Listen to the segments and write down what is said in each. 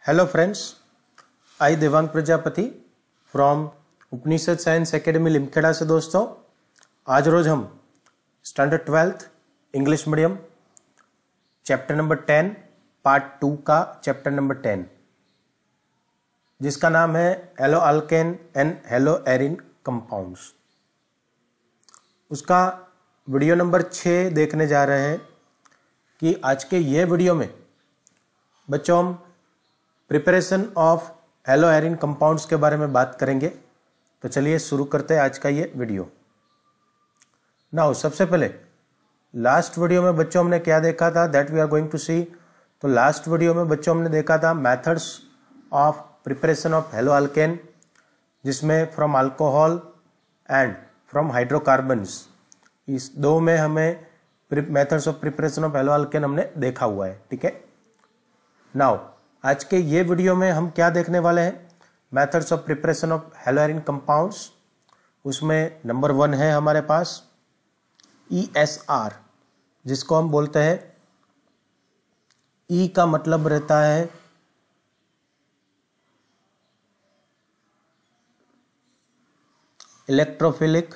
Hello friends, I Devang Prajapati from Upanishad science academy Limkheda से। दोस्तों आज रोज हम standard 12th English medium chapter number 10 part 2 का चैप्टर नंबर 10 जिसका नाम है hello alkane and hello Erin compounds, उसका वीडियो नंबर 6 देखने जा रहे हैं। कि आज के ये वीडियो में बच्चों हम preparation of hello Erin compounds के बारे में बात करेंगे। तो चलिए शुरू करते हैं आज का ये वीडियो। नाउ सबसे पहले लास्ट वीडियो में बच्चों हमने क्या देखा था, that we are going to see. तो लास्ट वीडियो में बच्चों हमने देखा था methods of preparation of haloalkane, जिसमें from alcohol and from hydrocarbons, इस दो में हमें methods of preparation of haloalkane हमने देखा हुआ है। ठीक है, नाउ आज के ये वीडियो में हम क्या देखने वाले हैं, methods of preparation of hello Erin compounds. उसमें नंबर 1 है हमारे पास ESR, जिसको हम बोलते हैं, E का मतलब रहता है इलेक्ट्रोफिलिक,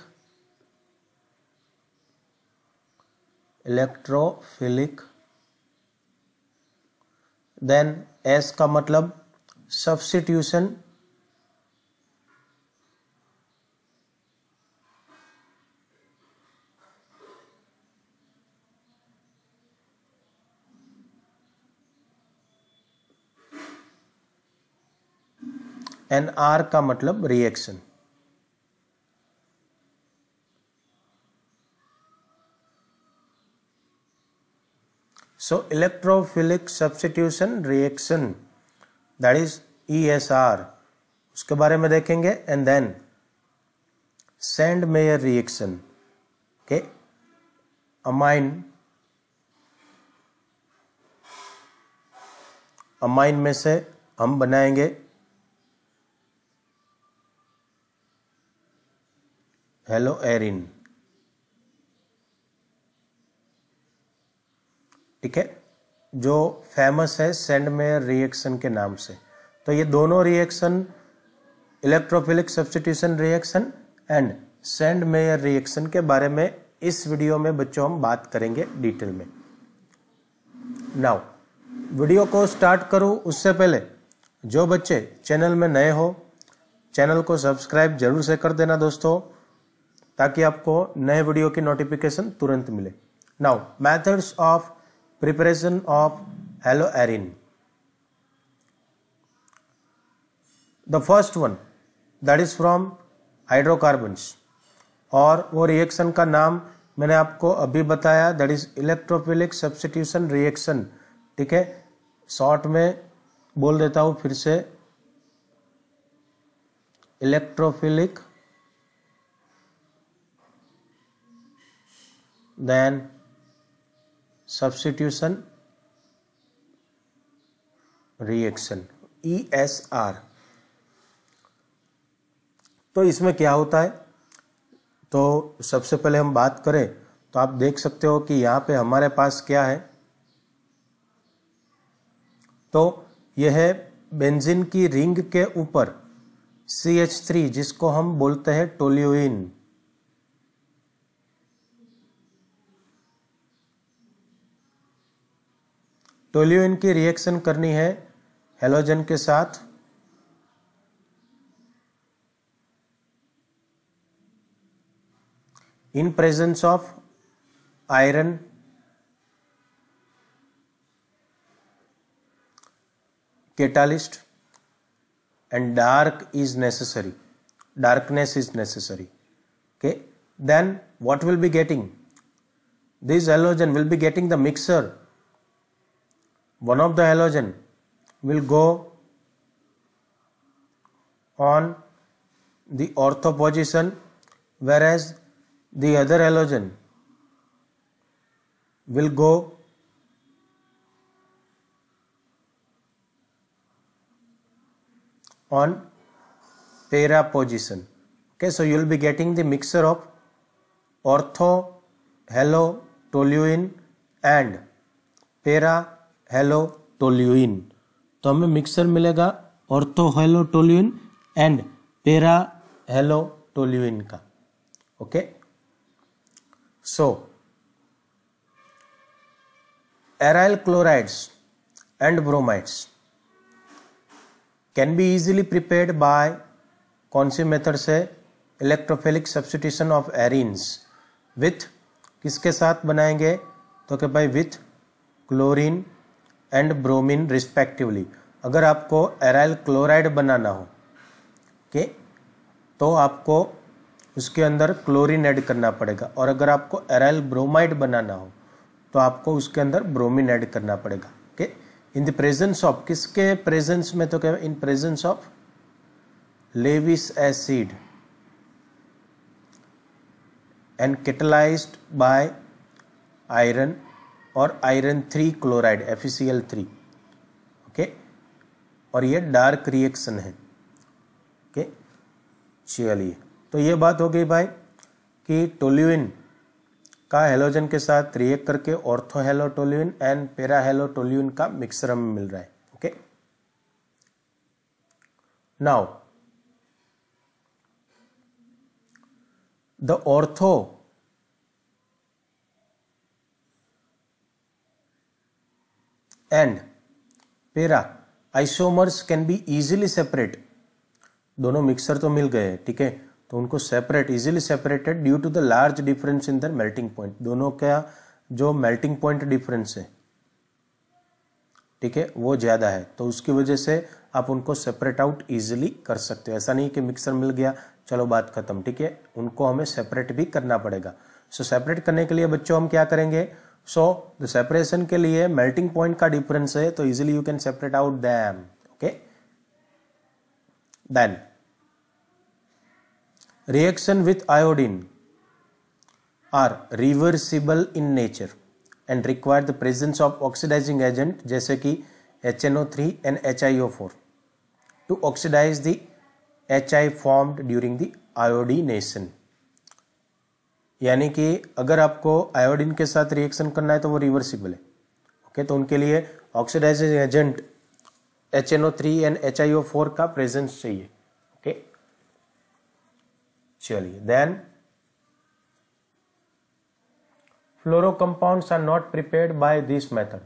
देन S का मतलब सब्स्टिट्यूशन, एंड R का मतलब reaction. So electrophilic substitution reaction, that is ESR, उसके बारे में देखेंगे। And then Sandmeyer reaction, okay, amine में से हम बनाएंगे हेलो एरिन। ठीक है, जो फेमस है सैंडमेयर रिएक्शन के नाम से। तो ये दोनों reaction, electrophilic substitution reaction and Sandmeyer reaction के बारे में इस वीडियो में बच्चों हम बात करेंगे डिटेल में। नाउ वीडियो को स्टार्ट करूं उससे पहले जो बच्चे चैनल में नए हो, चैनल को सब्सक्राइब जरूर से कर देना दोस्तों, ताकि आपको नए वीडियो की नोटिफिकेशन तुरंत मिले। Now methods of preparation of haloarene. The first one that is from hydrocarbons, और वो रिएक्शन का नाम मैंने आपको अभी बताया, that is electrophilic substitution reaction. ठीक है, शॉर्ट में बोल देता हूं फिर से, electrophilic then substitution reaction, ESR। तो इसमें क्या होता है, तो सबसे पहले हम बात करें तो आप देख सकते हो कि यहां पे हमारे पास क्या है, तो यह है बेंजीन की रिंग के ऊपर CH3, जिसको हम बोलते हैं टोल्यूइन। टोल्यूइन की रिएक्शन करनी है हेलोजन के साथ, इन presence of iron, catalyst, and darkness is necessary. Okay, then what will be getting, this halogen will be getting the mixture. One of the halogen will go on the ortho position, whereas the other halogen will go on para position. Okay, so you will be getting the mixture of ortho halo toluene and para hello toluene. तो हमें mixer मिलेगा ऑर्थोहेलोटोल्यूइन and पैराहेलोटोल्यूइन का। Okay, so aryl chlorides and bromides can be easily prepared by कौन सी method से? Electrophilic substitution of arenes with किसके साथ बनाएंगे? तो कि भाई with chlorine and bromine respectively. अगर आपको एराइल क्लोराइड बनाना हो के तो आपको उसके अंदर क्लोरीन ऐड करना पड़ेगा, और अगर आपको एराइल ब्रोमाइड बनाना हो तो आपको उसके अंदर ब्रोमीन ऐड करना पड़ेगा। Okay, in the presence of किसके प्रेजेंस में? तो क्या in presence of Lewis acid and catalysed by iron और आयरन 3 क्लोराइड FeCl3। ओके, और ये डार्क रिएक्शन है। ओके, चलिए, तो ये बात हो गई भाई कि टोल्यूइन का हेलोजन के साथ रिएक्ट करके ऑर्थोहेलोटोल्यूइन एंड पैराहेलोटोल्यूइन का मिक्सर हमें मिल रहा है। Okay, now the ortho and para isomers can be easily separate. दोनों मिक्सर तो मिल गए, ठीक है, तो उनको separate easily separated due to the large difference in the melting point. दोनों का जो मेल्टिंग पॉइंट डिफरेंस है, ठीक है, वो ज्यादा है, तो उसकी वजह से आप उनको सेपरेट आउट इजीली कर सकते हो। ऐसा नहीं कि मिक्सर मिल गया चलो बात खत्म, ठीक है, उनको हमें सेपरेट भी करना पड़ेगा। सो सेपरेट करने के लिए बच्चों हम क्या करेंगे? सो द सेपरेशन के लिए मेल्टिंग पॉइंट का डिफरेंस है, तो easily you can separate out them. Okay, then reaction with iodine are reversible in nature and require the presence of oxidising agent जैसे कि HNO3 and HiO4 to oxidise the HI formed during the iodination. यानी कि अगर आपको iodine के साथ reaction करना है तो वो रिवर्सिबल है। ओके, तो उनके लिए oxidising agent HNO3 and HiO4 का प्रेजेंस चाहिए। ओके, चलिए, then fluoro compounds are not prepared by this method.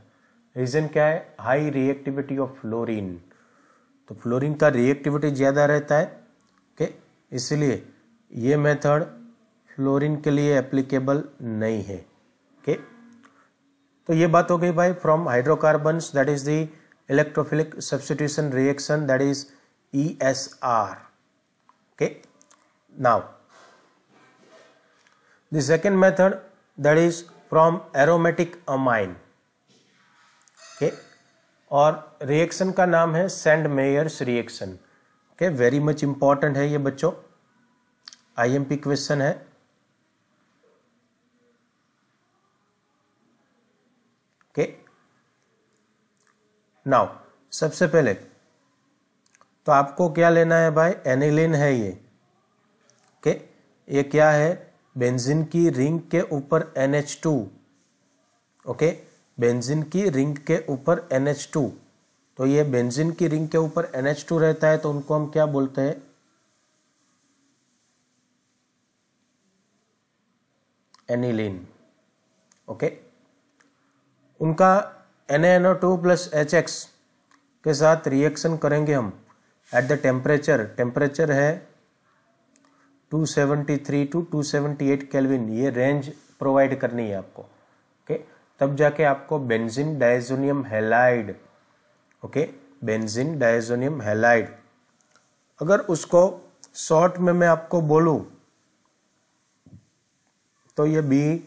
Reason क्या है? High reactivity of fluorine. तो फ्लोरीन का रिएक्टिविटी ज्यादा रहता है। ओके, इसलिए ये मेथड फ्लोरीन के लिए एप्लीकेबल नहीं है। ओके, तो ये बात हो गई भाई from hydrocarbons, that is the electrophilic substitution reaction, that is ESR। Okay, now the second method that is from aromatic amine. Okay, और रिएक्शन का नाम है Sandmeyer's reaction. Okay, very much important है ये बच्चों, IMP क्वेश्चन है। Okay, now सबसे पहले तो आपको क्या लेना है भाई? एनिलीन है ये। ओके, ये क्या है? बेंजीन की रिंग के ऊपर NH2। ओके, बेंजीन की रिंग के ऊपर NH2, तो ये बेंजीन की रिंग के ऊपर NH2 रहता है, तो उनको हम क्या बोलते हैं? एनिलीन। ओके, उनका NaNO2 प्लस HX के साथ रिएक्शन करेंगे हम एट द टेम्परेचर है 273 टू 278 केल्विन। ये रेंज प्रोवाइड करनी है आपको। ओके, तब जाके आपको benzene diazonium halide, okay, benzene diazonium halide, अगर उसको शॉर्ट में मैं आपको बोलूं तो ये B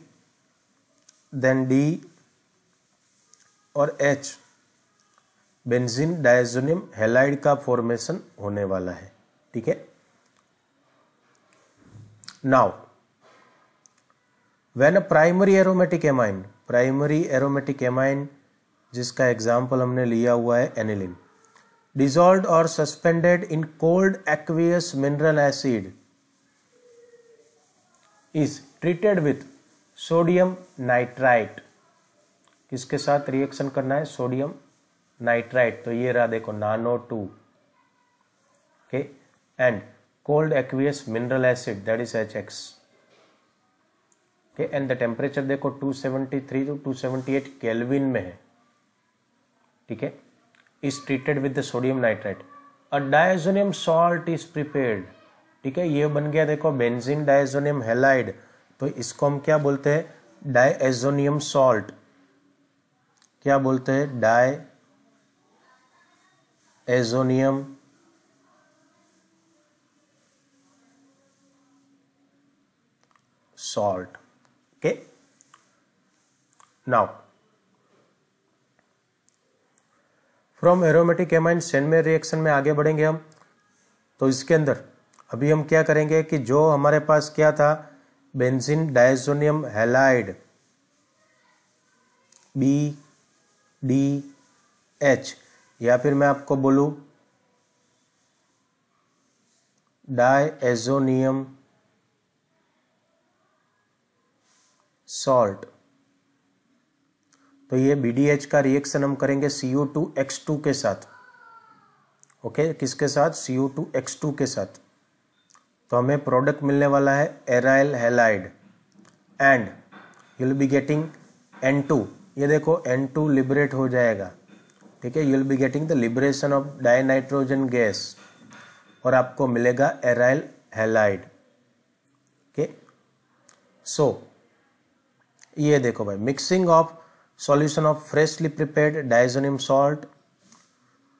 देन D और H बेंजीन डायजोनियम हैलाइड का फॉर्मेशन होने वाला है। ठीक है, now when a primary aromatic amine जिसका एग्जाम्पल हमने लिया हुआ है एनिलीन, डिसॉल्व्ड और suspended in cold aqueous mineral acid is treated with sodium nitrite. किसके साथ रिएक्शन करना है? सोडियम नाइट्राइट, तो ये रहा देखो NaNO2, okay, and cold aqueous mineral acid that is HX, okay, and the temperature देखो 273 to 278 केल्विन में है, ठीक है, is treated with the sodium nitrite, a diazonium salt is prepared, ठीक है, ये बन गया देखो बेंजीन डायजोनियम हैलाइड, तो इसको हम क्या बोलते हैं, डायजोनियम सॉल्ट, क्या बोलते हैं, diazonium salt, okay. Now from aromatic amine Sandmeyer reaction में आगे बढ़ेंगे हम, तो इसके अंदर अभी हम क्या करेंगे कि जो हमारे पास क्या था, बेंजीन डायजोनियम हैलाइड BDH, या फिर मैं आपको बोलूं डायजोनियम सॉल्ट, तो ये BDH का रिएक्शन हम करेंगे Cu2X2 के साथ, ओके, किसके साथ, Cu2X2 के साथ, तो हमें प्रोडक्ट मिलने वाला है aryl halide, and you will be getting N2, ये देखो N2 लिबरेट हो जाएगा, ठीक है, you will be getting the liberation of dinitrogen gas, और आपको मिलेगा एराइल हैलाइड, ओके। सो ये देखो भाई, mixing of solution of freshly prepared diazonium salt,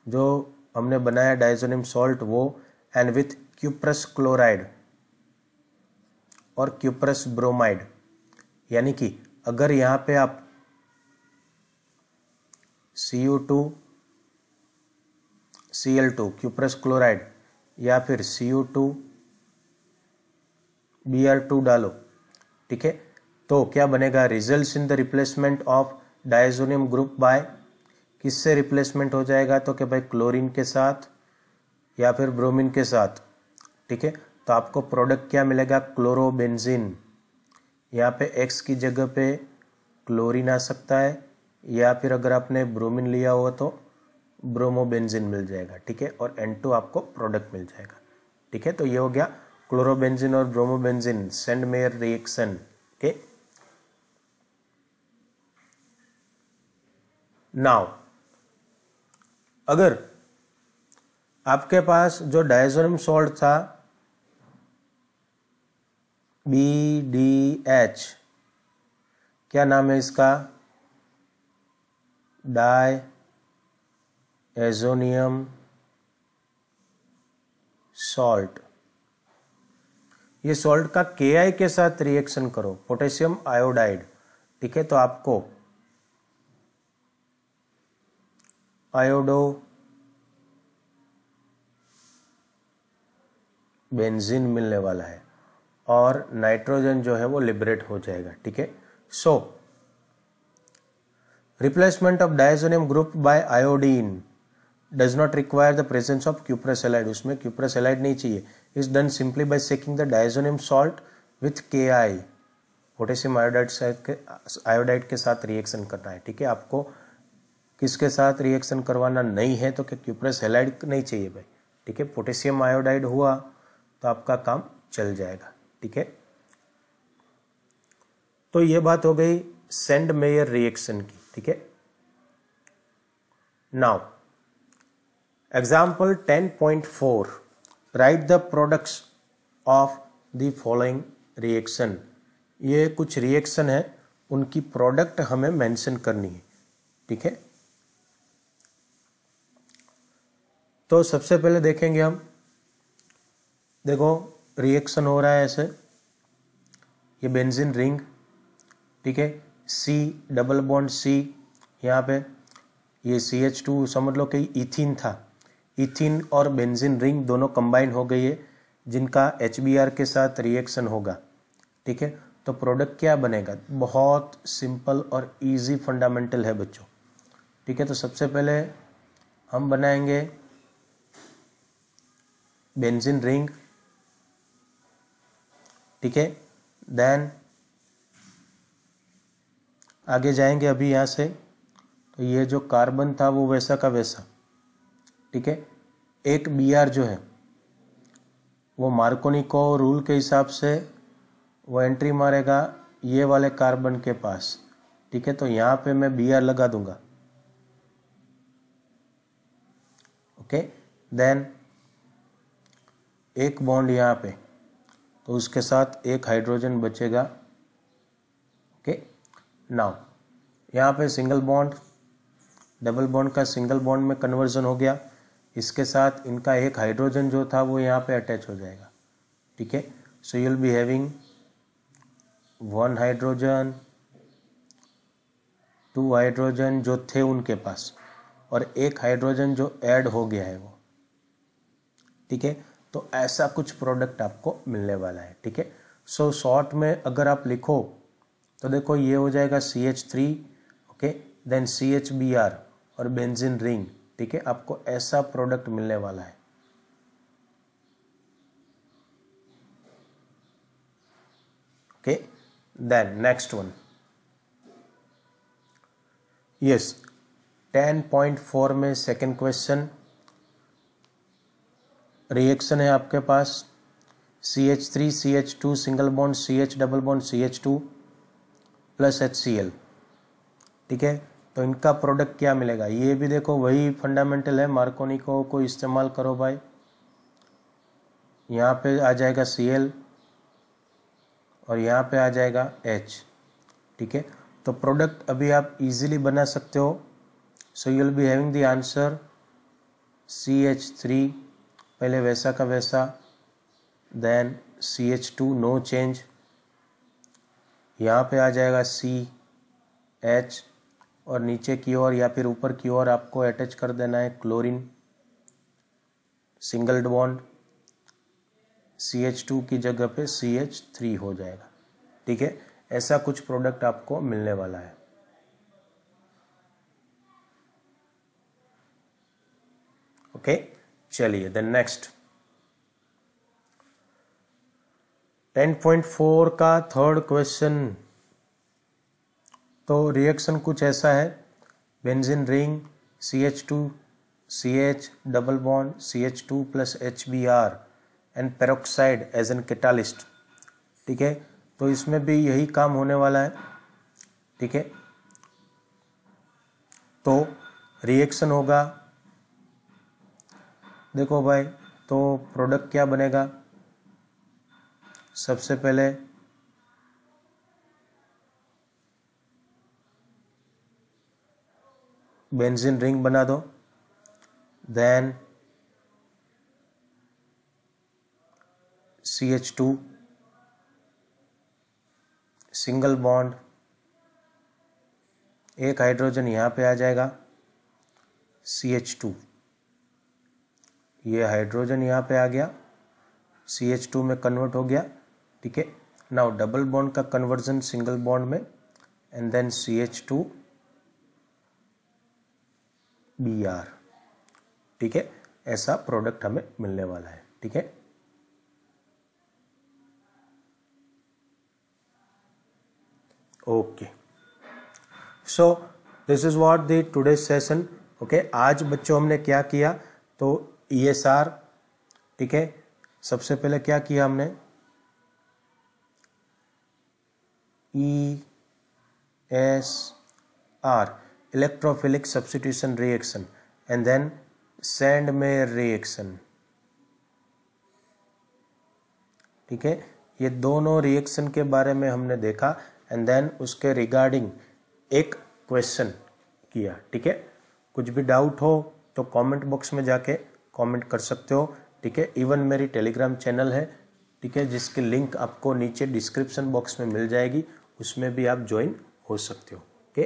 जो हमने बनाया डायजोनियम सॉल्ट वो, एंड विथ क्यूप्रस क्लोराइड और क्यूप्रस ब्रोमाइड, यानी कि अगर यहाँ पे आप Cu2Cl2 क्यूप्रस क्लोराइड या फिर Cu2Br2 डालो, ठीक है, तो क्या बनेगा, results in the replacement of diazonium group bye, किससे रिप्लेसमेंट हो जाएगा, तो क्या भाई क्लोरीन के साथ या फिर ब्रोमीन के साथ, ठीक है, तो आपको प्रोडक्ट क्या मिलेगा, क्लोरोबेंजीन, यहाँ पे X की जगह पे क्लोरीन आ सकता है, या फिर अगर आपने ब्रोमीन लिया हो तो ब्रोमोबेंजीन मिल जाएगा, ठीक है, और N2 आपको प्रोडक्ट मिल जाएगा, ठीक है, तो ये हो गया क्लोरोबेंजीन और bromobenzene Sandmeyer reaction, okay. Now अगर आपके पास जो डायजोनियम सॉल्ट था BDH, क्या नाम है इसका, डायजोनियम सॉल्ट, ये सॉल्ट का Ki के साथ रिएक्शन करो, पोटेशियम आयोडाइड, ठीक है, तो आपको आयोडो बेंजीन मिलने वाला है, और नाइट्रोजन जो है वो लिबरेट हो जाएगा, ठीक है। So replacement of diazonium group by iodine does not require the presence of cuprous halide, उसमें क्यूप्रस हैलाइड नहीं चाहिए, is done simply by shaking the diazonium salt with Ki, potassium iodide के साथ रिएक्शन करना है, ठीक है, आपको किसके साथ रिएक्शन करवाना नहीं है, तो क्या क्यूप्रस हैलाइड नहीं चाहिए भाई, ठीक है, पोटेशियम आयोडाइड हुआ तो आपका काम चल जाएगा, ठीक है। तो ये बात हो गई सेंडमेयर रिएक्शन की, ठीक है। Now example 10.4, right the products of the following reaction, ये कुछ रिएक्शन है, उनकी प्रोडक्ट हमें मेंशन करनी है, ठीक है। तो सबसे पहले देखेंगे हम, देखो रिएक्शन हो रहा है ऐसे, ये बेंजीन रिंग, ठीक है, C डबल बॉन्ड C, यहाँ पे ये CH2 समझ लो कि इथिन था, इथिन और बेंजीन रिंग दोनों कंबाइन हो गई है, जिनका HBr के साथ रिएक्शन होगा, ठीक है, तो प्रोडक्ट क्या बनेगा, बहुत सिंपल और इजी फंडामेंटल है बच्चों, ठीक है। तो सबसे पहले हम बनाएंगे बेंजीन रिंग, ठीक है, देन आगे जाएंगे अभी यहाँ से, तो ये जो कार्बन था वो वैसा का वैसा, ठीक है। एक Br जो है वो मार्कोनी को रूल के हिसाब से वो एंट्री मारेगा ये वाले कार्बन के पास, ठीक है। तो यहाँ पे मैं Br लगा दूंगा, ओके। देन एक बॉन्ड यहाँ पे, तो उसके साथ एक हाइड्रोजन बचेगा, ओके। नाउ यहाँ पे सिंगल बॉन्ड डबल बॉन्ड का सिंगल बॉन्ड में कन्वर्जन हो गया, इसके साथ इनका एक हाइड्रोजन जो था वो यहाँ पे अटैच हो जाएगा, ठीक है। So you will be having 1 hydrogen 2 hydrogen जो थे उनके पास, और एक हाइड्रोजन जो ऐड हो गया है वो, ठीक है। तो ऐसा कुछ प्रोडक्ट आपको मिलने वाला है, ठीक है। सो शॉर्ट में अगर आप लिखो तो देखो ये हो जाएगा CH3, ओके, देन CHBr और बेंजीन रिंग, ठीक है। आपको ऐसा प्रोडक्ट मिलने वाला है, okay. Then next one, yes 10.4 में सेकेंड क्वेश्चन, रिएक्शन है आपके पास CH3 CH2 single bond CH double bond CH2 plus HCl, ठीक है। तो इनका प्रोडक्ट क्या मिलेगा, ये भी देखो वही फंडामेंटल है, मार्कोनी को इस्तेमाल करो भाई। यहाँ पे आ जाएगा Cl और यहाँ पे आ जाएगा H, ठीक है। तो प्रोडक्ट अभी आप इजीली बना सकते हो। So you will be having the answer CH3 पहले वैसा का वैसा, देन CH2 नो चेंज, यहाँ पे आ जाएगा CH और नीचे की ओर या फिर ऊपर की ओर आपको अटैच कर देना है क्लोरीन, सिंगल बॉन्ड CH2 की जगह पे CH3 हो जाएगा, ठीक है। ऐसा कुछ प्रोडक्ट आपको मिलने वाला है, ओके। चलिए देन नेक्स्ट 10.4 का थर्ड क्वेश्चन। तो रिएक्शन कुछ ऐसा है, benzene ring CH2 CH double bond CH2 plus HBr and peroxide as an catalyst, ठीक है। तो इसमें भी यही काम होने वाला है, ठीक है। तो रिएक्शन होगा, देखो भाई, तो प्रोडक्ट क्या बनेगा, सबसे पहले बेंजीन रिंग बना दो, देन CH2 सिंगल बॉन्ड, एक हाइड्रोजन यहाँ पे आ जाएगा CH2, ये हाइड्रोजन यहाँ पे आ गया CH2 में कन्वर्ट हो गया, ठीक है। नाउ डबल बॉन्ड का कन्वर्जन सिंगल बॉन्ड में एंड देन CH2 Br, ठीक है। ऐसा प्रोडक्ट हमें मिलने वाला है, ठीक है। Okay, so this is what the today session, okay. आज बच्चों हमने क्या किया, तो ESR, ठीक है। सबसे पहले क्या किया हमने, ESR electrophilic substitution reaction and then Sandmeyer reaction, ठीक है। ये दोनों रिएक्शन के बारे में हमने देखा एंड देन उसके रिगार्डिंग एक क्वेश्चन किया, ठीक है। कुछ भी डाउट हो तो कमेंट बॉक्स में जाके कमेंट कर सकते हो, ठीक है। इवन मेरी टेलीग्राम चैनल है, ठीक है, जिसकी लिंक आपको नीचे डिस्क्रिप्शन बॉक्स में मिल जाएगी, उसमें भी आप ज्वाइन हो सकते हो, okay.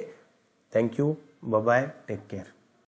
Thank you, bye bye, take care.